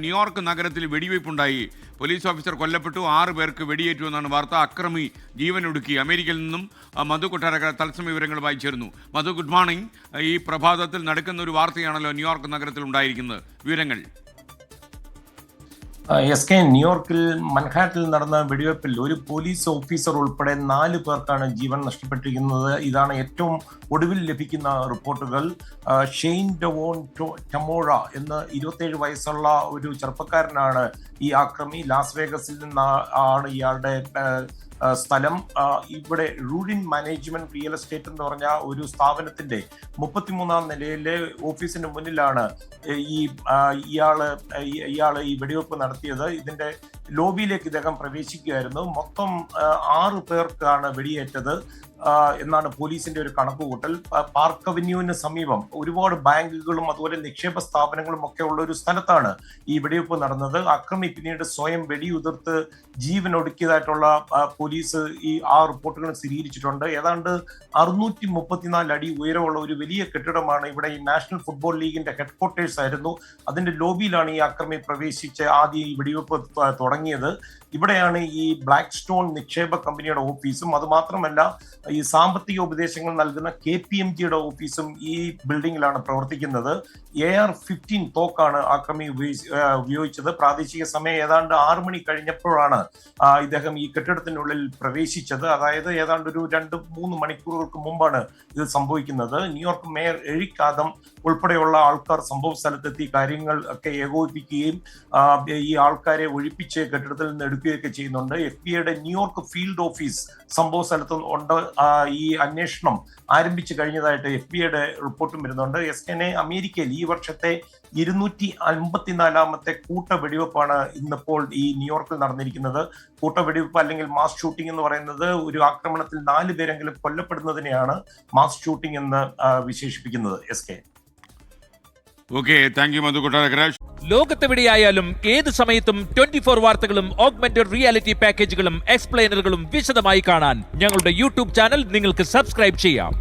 New York നഗരത്തിൽ വെടിവയ്പുണ്ടായി. Police officer കൊല്ലപ്പെട്ടു, 6 പേർക്ക് വെടിയേറ്റു എന്നാണ് വാർത്ത. അക്രമി ജീവനൊടുക്കി. അമേരിക്കയിൽ നിന്നും മധു കൊട്ടാരക്കര തത്സമയ വിവരങ്ങളുമായി ചേർന്നു. മധു, ഗുഡ് മോർണിംഗ്. ഈ പ്രഭാതത്തിൽ നടക്കുന്ന ഒരു വാർത്തയാണല്ലോ ന്യൂയോർക്ക് നഗരത്തിൽ ഉണ്ടായിരിക്കുന്നത്, വിവരങ്ങൾ. ന്യൂയോർക്കിൽ മൻഹാറ്റിൽ നടന്ന വെടിവെപ്പിൽ ഒരു പോലീസ് ഓഫീസർ ഉൾപ്പെടെ 4 പേർക്കാണ് ജീവൻ നഷ്ടപ്പെട്ടിരിക്കുന്നത്. ഇതാണ് ഏറ്റവും ഒടുവിൽ ലഭിക്കുന്ന റിപ്പോർട്ടുകൾ. ഷെയ്ൻ ഡെവോൺ ടമോറ എന്ന 27 വയസ്സുള്ള ഒരു ചെറുപ്പക്കാരനാണ് ഈ ആക്രമി. ലാസ് വേഗസിൽ നിന്നാണ് ഇയാളുടെ സ്ഥലം. ഇവിടെ റൂഡിൻ മാനേജ്മെന്റ് റിയൽ എസ്റ്റേറ്റ് എന്ന് പറഞ്ഞ ഒരു സ്ഥാപനത്തിന്റെ 33-ാം നിലയിലെ ഓഫീസിന് മുന്നിലാണ് ഇയാള് ഈ വെടിവെപ്പ് നടത്തിയത്. ഇതിന്റെ ലോബിയിലേക്ക് ഇദ്ദേഹം പ്രവേശിക്കുകയായിരുന്നു. മൊത്തം 6 പേർക്കാണ് വെടിയേറ്റത് എന്നാണ് പോലീസിന്റെ ഒരു കണക്കുകൂട്ടൽ. പാർക്ക് അവന്യൂവിന് സമീപം ഒരുപാട് ബാങ്കുകളും അതുപോലെ നിക്ഷേപ സ്ഥാപനങ്ങളും ഒക്കെ ഉള്ള ഒരു സ്ഥലത്താണ് ഈ വെടിവെപ്പ് നടന്നത്. അക്രമി പിന്നീട് സ്വയം വെടിയുതിർത്ത് ജീവൻ ഒടുക്കിയതായിട്ടുള്ള പോലീസ് ആ റിപ്പോർട്ടുകൾ സ്ഥിരീകരിച്ചിട്ടുണ്ട്. ഏതാണ്ട് 634 അടി ഉയരമുള്ള ഒരു വലിയ കെട്ടിടമാണ് ഇവിടെ. ഈ നാഷണൽ ഫുട്ബോൾ ലീഗിന്റെ ഹെഡ്ക്വാർട്ടേഴ്സ് ആയിരുന്നു. അതിന്റെ ലോബിയിലാണ് ഈ അക്രമി പ്രവേശിച്ച് ആദ്യം ഈ വെടിവെപ്പ് തുടങ്ങിയത്. ഇവിടെയാണ് ഈ ബ്ലാക്ക് സ്റ്റോൺ നിക്ഷേപ കമ്പനിയുടെ ഓഫീസും അതുമാത്രമല്ല ഈ സാമ്പത്തിക ഉപദേശങ്ങൾ നൽകുന്ന KPMGയുടെ ഓഫീസും ഈ ബിൽഡിംഗിലാണ് പ്രവർത്തിക്കുന്നത്. AR-15 തോക്കാണ് ആക്രമി ഉപയോഗിച്ചത്. പ്രാദേശിക സമയം ഏതാണ്ട് 6 മണി കഴിഞ്ഞപ്പോഴാണ് ഇദ്ദേഹം ഈ കെട്ടിടത്തിനുള്ളിൽ പ്രവേശിച്ചത്. അതായത് ഏതാണ്ട് ഒരു 2-3 മണിക്കൂറുകൾക്ക് മുമ്പാണ് ഇത് സംഭവിക്കുന്നത്. ന്യൂയോർക്ക് മേയർ എറിക് ആദം ഉൾപ്പെടെയുള്ള ആൾക്കാർ സംഭവ സ്ഥലത്തെത്തി കാര്യങ്ങൾ ഒക്കെ ഏകോപിപ്പിക്കുകയും ഈ ആൾക്കാരെ ഒഴിപ്പിച്ച് കെട്ടിടത്തിൽ നിന്ന് എടുക്കുകയൊക്കെ ചെയ്യുന്നുണ്ട്. FBI ന്യൂയോർക്ക് ഫീൽഡ് ഓഫീസ് സംഭവ സ്ഥലത്ത് ഉണ്ട്. ഈ അന്വേഷണം ആരംഭിച്ചു കഴിഞ്ഞതായിട്ട് FBI റിപ്പോർട്ടും വരുന്നുണ്ട്. അമേരിക്കയിൽ ഈ വർഷത്തെ 254-ാമത്തെ കൂട്ട വെടിവെപ്പാണ് ഇന്നിപ്പോൾ ഈ ന്യൂയോർക്കിൽ നടന്നിരിക്കുന്നത്. കൂട്ട വെടിവെപ്പ് അല്ലെങ്കിൽ മാസ് ഷൂട്ടിംഗ് എന്ന് പറയുന്നത് ഒരു ആക്രമണത്തിൽ 4 പേരെങ്കിലും കൊല്ലപ്പെടുന്നതിനെയാണ് മാസ് ഷൂട്ടിംഗ് എന്ന് വിശേഷിപ്പിക്കുന്നത്. ഓക്കെ, താങ്ക് യു മധു കൊട്ടാരക്കര. ലോകത്തെവിടെയായാലും ഏത് സമയത്തും 24 വാർത്തകളും ഓഗ്മെന്റഡ് റിയാലിറ്റി പാക്കേജുകളും എക്സ്പ്ലെയിനറുകളും വിശദമായി കാണാൻ ഞങ്ങളുടെ യൂട്യൂബ് ചാനൽ നിങ്ങൾക്ക് സബ്സ്ക്രൈബ് ചെയ്യാം.